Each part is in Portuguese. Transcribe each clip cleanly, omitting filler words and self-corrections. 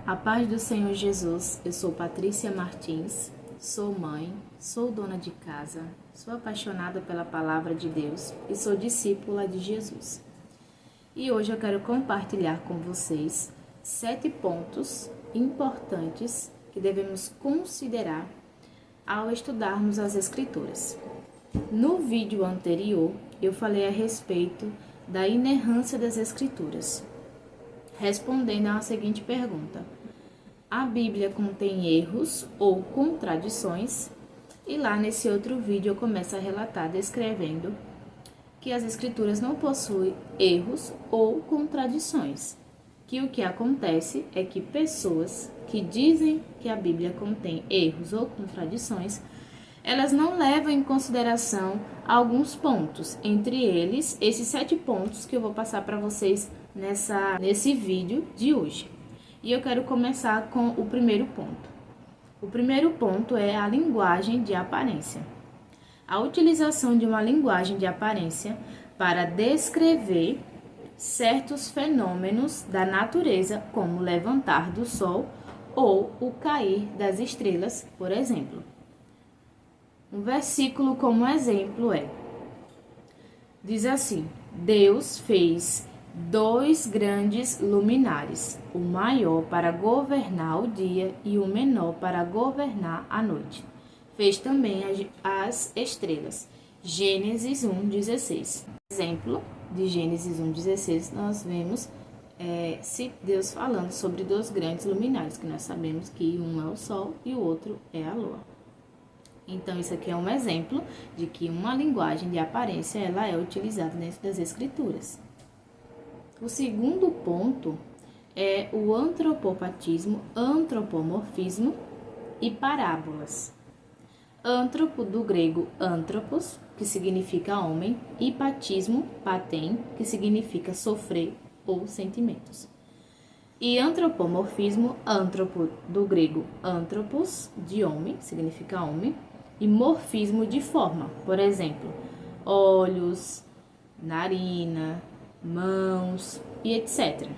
A paz do Senhor Jesus, eu sou Patrícia Martins, sou mãe, sou dona de casa, sou apaixonada pela palavra de Deus e sou discípula de Jesus. E hoje eu quero compartilhar com vocês 7 pontos importantes que devemos considerar ao estudarmos as Escrituras. No vídeo anterior, eu falei a respeito da inerrância das Escrituras, respondendo à seguinte pergunta: a Bíblia contém erros ou contradições? E lá nesse outro vídeo eu começo a relatar descrevendo que as Escrituras não possuem erros ou contradições, que o que acontece é que pessoas que dizem que a Bíblia contém erros ou contradições, elas não levam em consideração alguns pontos, entre eles esses 7 pontos que eu vou passar para vocês nesse vídeo de hoje. E eu quero começar com o primeiro ponto. O primeiro ponto é a linguagem de aparência. A utilização de uma linguagem de aparência para descrever certos fenômenos da natureza, como o levantar do sol ou o cair das estrelas, por exemplo. Um versículo como exemplo diz assim: Deus fez 2 grandes luminares, o maior para governar o dia e o menor para governar a noite. Fez também as estrelas. Gênesis 1:16. Exemplo de Gênesis 1:16, nós vemos Deus falando sobre 2 grandes luminares, que nós sabemos que um é o sol e o outro é a lua. Então, isso aqui é um exemplo de que uma linguagem de aparência ela é utilizada dentro das Escrituras. O segundo ponto é o antropopatismo, antropomorfismo e parábolas. Antropo, do grego antropos, que significa homem, e patismo, patem, que significa sofrer ou sentimentos. E antropomorfismo, antropo, do grego antropos, de homem, significa homem, e morfismo de forma, por exemplo, olhos, narina, mãos e etc.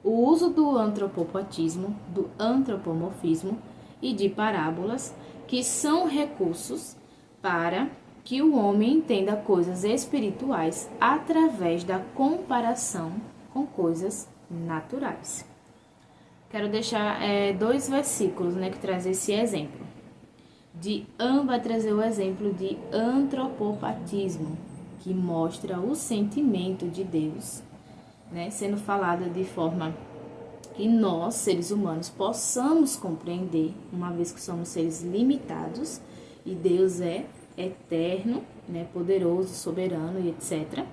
O uso do antropopatismo, do antropomorfismo e de parábolas, que são recursos para que o homem entenda coisas espirituais através da comparação com coisas naturais. Quero deixar 2 versículos, que traz esse exemplo. Vai trazer o exemplo de antropopatismo, que mostra o sentimento de Deus, sendo falada de forma que nós, seres humanos, possamos compreender, uma vez que somos seres limitados, e Deus é eterno, poderoso, soberano e etc.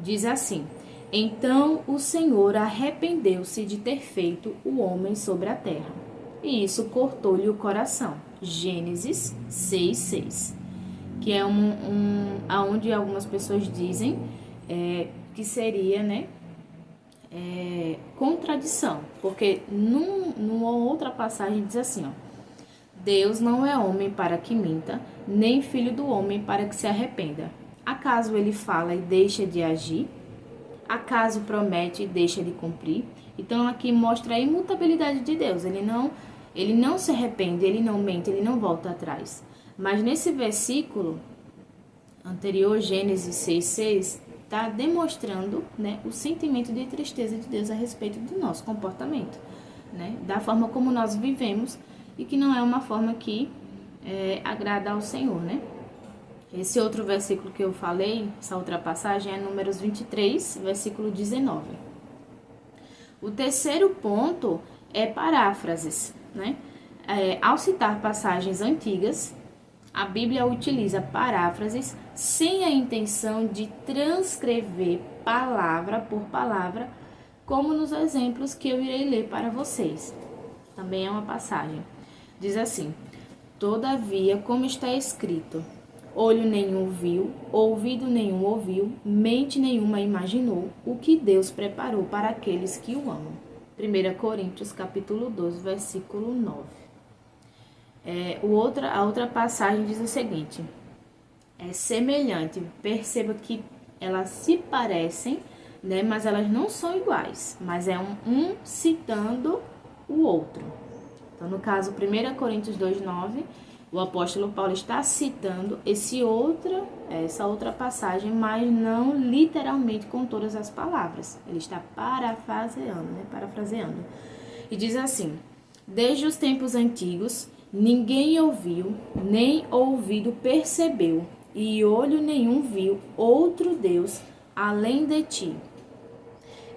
Diz assim: então o Senhor arrependeu-se de ter feito o homem sobre a terra, e isso cortou-lhe o coração. Gênesis 6:6, que é aonde algumas pessoas dizem que seria, contradição, porque numa outra passagem diz assim, Deus não é homem para que minta, nem filho do homem para que se arrependa. Acaso ele fala e deixa de agir? Acaso promete e deixa de cumprir? Então aqui mostra a imutabilidade de Deus. Ele não se arrepende, ele não mente, ele não volta atrás. Mas nesse versículo anterior, Gênesis 6:6, está demonstrando o sentimento de tristeza de Deus a respeito do nosso comportamento, da forma como nós vivemos, e que não é uma forma que agrada ao Senhor, Esse outro versículo que eu falei, essa outra passagem, é Números 23, versículo 19. O terceiro ponto é paráfrases, ao citar passagens antigas, a Bíblia utiliza paráfrases sem a intenção de transcrever palavra por palavra, como nos exemplos que eu irei ler para vocês. Também é uma passagem. Diz assim: todavia, como está escrito, olho nenhum viu, ouvido nenhum ouviu, mente nenhuma imaginou o que Deus preparou para aqueles que o amam. 1 Coríntios capítulo 12, versículo 9. A outra passagem diz o seguinte: é semelhante, perceba que elas se parecem, mas elas não são iguais, mas é um citando o outro. Então, no caso, 1 Coríntios 2:9, o apóstolo Paulo está citando essa outra passagem, mas não literalmente com todas as palavras. Ele está parafraseando. E diz assim: desde os tempos antigos, ninguém ouviu, nem ouvido percebeu, e olho nenhum viu outro Deus além de ti,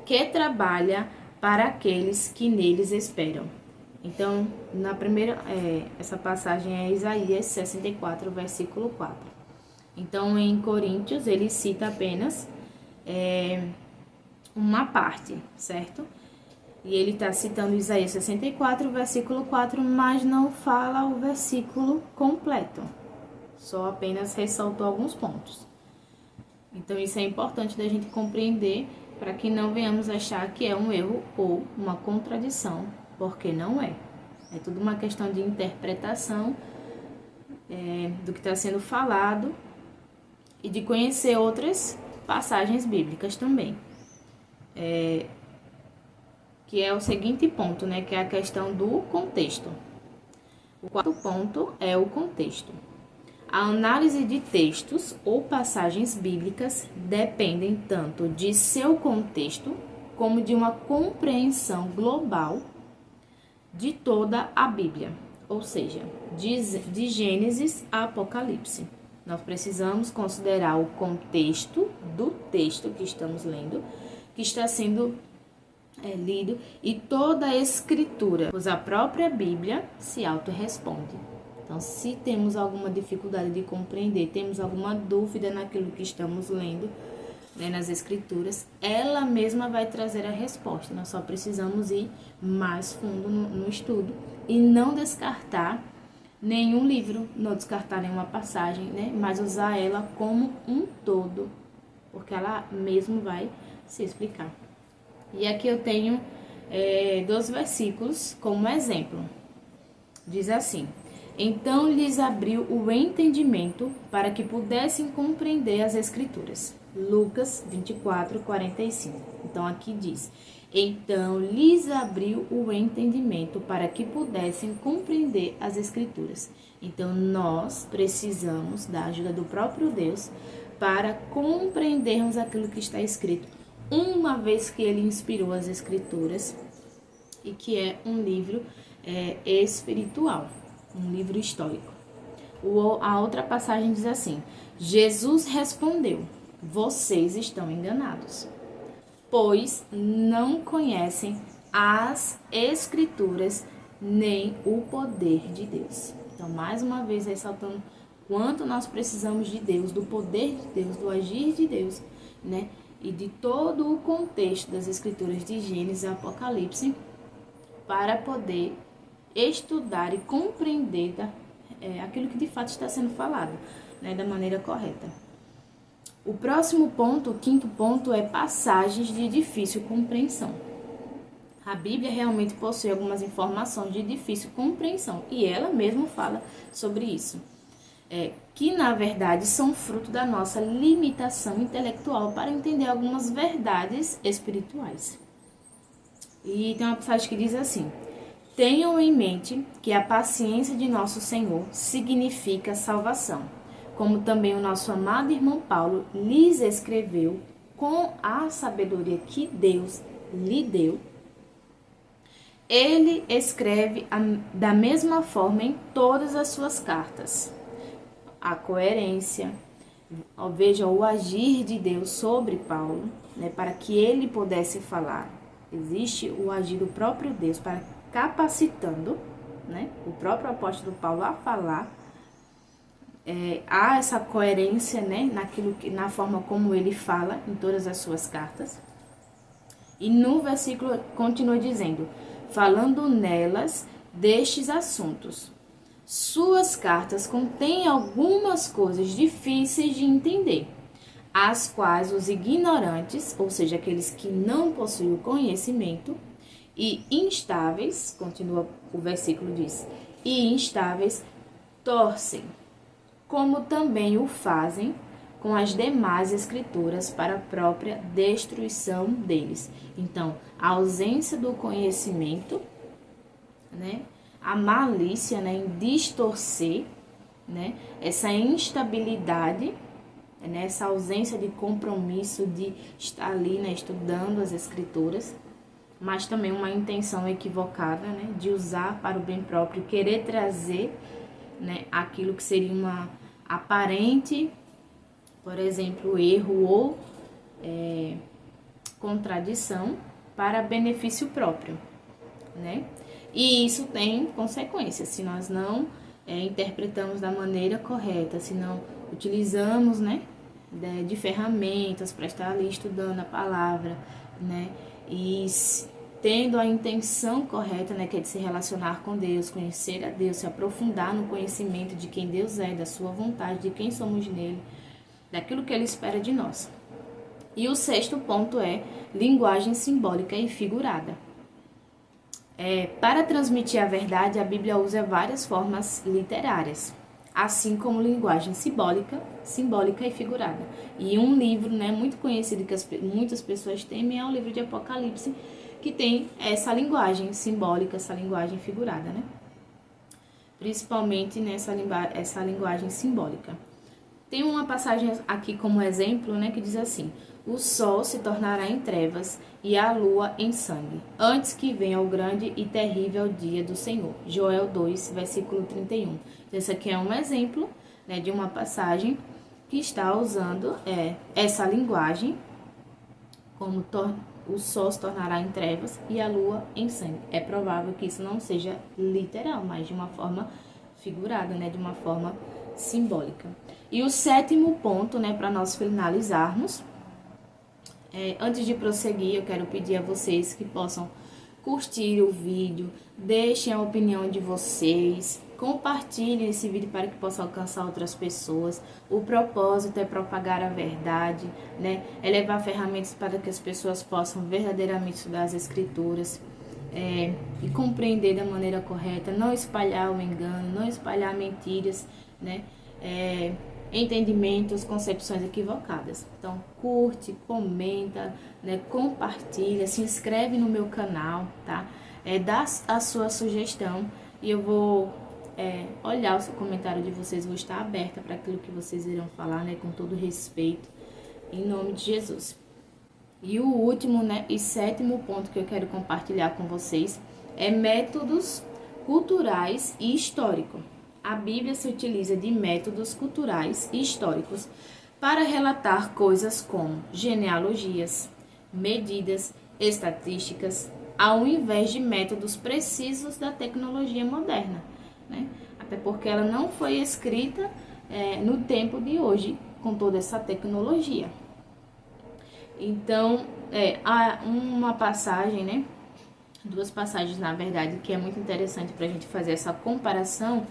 que trabalha para aqueles que neles esperam. Então, na primeira, essa passagem é Isaías 64, versículo 4. Então, em Coríntios, ele cita apenas uma parte, certo? E ele está citando Isaías 64, versículo 4, mas não fala o versículo completo. Só apenas ressaltou alguns pontos. Então, isso é importante da gente compreender para que não venhamos achar que é um erro ou uma contradição, porque não é. É tudo uma questão de interpretação do que está sendo falado e de conhecer outras passagens bíblicas também. Que é o seguinte ponto, né? Que é a questão do contexto. O quarto ponto é o contexto. A análise de textos ou passagens bíblicas dependem tanto de seu contexto como de uma compreensão global de toda a Bíblia, ou seja, de Gênesis a Apocalipse. Nós precisamos considerar o contexto do texto que estamos lendo, que está sendo lido, e toda a escritura, pois a própria Bíblia se autorresponde. Então, se temos alguma dificuldade de compreender, temos alguma dúvida naquilo que estamos lendo, nas escrituras, ela mesma vai trazer a resposta. Nós só precisamos ir mais fundo no estudo e não descartar nenhum livro, não descartar nenhuma passagem, né? Mas usar ela como um todo, porque ela mesmo vai se explicar. E aqui eu tenho 2 versículos como exemplo. Diz assim: então lhes abriu o entendimento para que pudessem compreender as escrituras. Lucas 24, 45. Então aqui diz: então lhes abriu o entendimento para que pudessem compreender as escrituras. Então nós precisamos da ajuda do próprio Deus para compreendermos aquilo que está escrito, uma vez que ele inspirou as escrituras e que é um livro espiritual, um livro histórico. A outra passagem diz assim: Jesus respondeu: vocês estão enganados, pois não conhecem as escrituras nem o poder de Deus. Então, mais uma vez, ressaltando quanto nós precisamos de Deus, do poder de Deus, do agir de Deus, né? E de todo o contexto das escrituras de Gênesis e Apocalipse, para poder estudar e compreender aquilo que de fato está sendo falado, né, da maneira correta. O próximo ponto, o quinto ponto, é passagens de difícil compreensão. A Bíblia realmente possui algumas informações de difícil compreensão, e ela mesma fala sobre isso, que na verdade são fruto da nossa limitação intelectual para entender algumas verdades espirituais. E tem uma passagem que diz assim: tenham em mente que a paciência de nosso Senhor significa salvação, como também o nosso amado irmão Paulo lhes escreveu com a sabedoria que Deus lhe deu. Ele escreve da mesma forma em todas as suas cartas. A coerência, veja o agir de Deus sobre Paulo, né, para que ele pudesse falar. Existe o agir do próprio Deus para capacitando, né, o próprio apóstolo Paulo a falar. Há essa coerência, né, na forma como ele fala em todas as suas cartas. E no versículo continua dizendo: falando nelas destes assuntos. Suas cartas contêm algumas coisas difíceis de entender, as quais os ignorantes, ou seja, aqueles que não possuem o conhecimento, e instáveis, continua o versículo diz, e instáveis torcem, como também o fazem com as demais escrituras para a própria destruição deles. Então, a ausência do conhecimento né? A malícia, né, em distorcer, né, essa instabilidade, né, essa ausência de compromisso de estar ali, né, estudando as escrituras, mas também uma intenção equivocada, né, de usar para o bem próprio, querer trazer, né, aquilo que seria uma aparente, por exemplo, erro ou contradição para benefício próprio, né? E isso tem consequências se nós não interpretamos da maneira correta, se não utilizamos, né, de ferramentas para estar ali estudando a palavra, né, e tendo a intenção correta, né, que é de se relacionar com Deus, conhecer a Deus, se aprofundar no conhecimento de quem Deus é, da sua vontade, de quem somos nele, daquilo que Ele espera de nós. E o sexto ponto é linguagem simbólica e figurada. Para transmitir a verdade, a Bíblia usa várias formas literárias, assim como linguagem simbólica e figurada. E um livro, né, muito conhecido que muitas pessoas temem é o livro de Apocalipse, que tem essa linguagem simbólica, essa linguagem figurada, né? Principalmente essa linguagem simbólica. Tem uma passagem aqui como exemplo, né, que diz assim: o sol se tornará em trevas e a lua em sangue, antes que venha o grande e terrível dia do Senhor. Joel 2, versículo 31. Então, esse aqui é um exemplo, né, de uma passagem que está usando essa linguagem, como o sol se tornará em trevas e a lua em sangue. É provável que isso não seja literal, mas de uma forma figurada, né, de uma forma simbólica. E o sétimo ponto, né, para nós finalizarmos, antes de prosseguir, eu quero pedir a vocês que possam curtir o vídeo, deixem a opinião de vocês, compartilhem esse vídeo para que possa alcançar outras pessoas. O propósito é propagar a verdade, né? É levar ferramentas para que as pessoas possam verdadeiramente estudar as escrituras e compreender da maneira correta, não espalhar o engano, não espalhar mentiras, né? Entendimentos, concepções equivocadas. Então, curte, comenta, né, compartilha, se inscreve no meu canal, tá? Dá a sua sugestão e eu vou olhar o seu comentário de vocês, vou estar aberta para aquilo que vocês irão falar, né, com todo respeito, em nome de Jesus. E o último, né, e sétimo ponto que eu quero compartilhar com vocês é métodos culturais e históricos. A Bíblia se utiliza de métodos culturais e históricos para relatar coisas como genealogias, medidas, estatísticas, ao invés de métodos precisos da tecnologia moderna, né? Até porque ela não foi escrita no tempo de hoje, com toda essa tecnologia. Então, há uma passagem, né? Duas passagens, na verdade, que é muito interessante para a gente fazer essa comparação.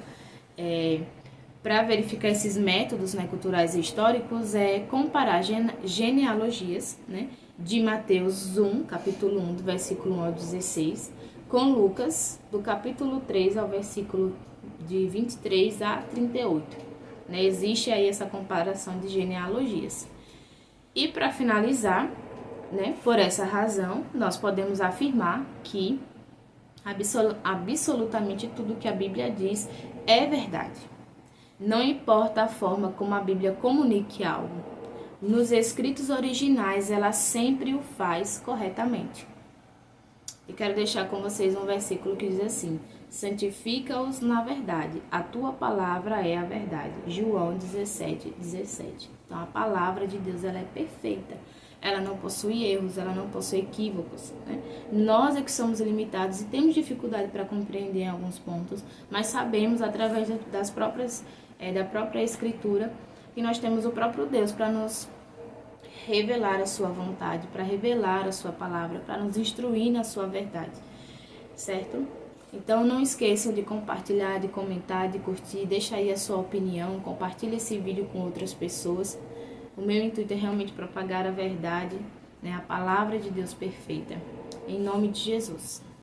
Para verificar esses métodos, né, culturais e históricos, comparar genealogias, né, de Mateus 1, capítulo 1, do versículo 1 ao 16, com Lucas, do capítulo 3 ao versículo de 23 a 38. Né, existe aí essa comparação de genealogias. E para finalizar, né, por essa razão, nós podemos afirmar que absolutamente tudo que a Bíblia diz é verdade. Não importa a forma como a Bíblia comunique algo. Nos escritos originais, ela sempre o faz corretamente. E quero deixar com vocês um versículo que diz assim: santifica-os na verdade, a tua palavra é a verdade. João 17, 17. Então, a palavra de Deus, ela é perfeita. Ela não possui erros, ela não possui equívocos, né? Nós é que somos limitados e temos dificuldade para compreender alguns pontos, mas sabemos através da própria escritura que nós temos o próprio Deus para nos revelar a sua vontade, para revelar a sua palavra, para nos instruir na sua verdade, certo? Então não esqueçam de compartilhar, de comentar, de curtir, deixa aí a sua opinião, compartilhe esse vídeo com outras pessoas. O meu intuito é realmente propagar a verdade, né, a palavra de Deus perfeita. Em nome de Jesus.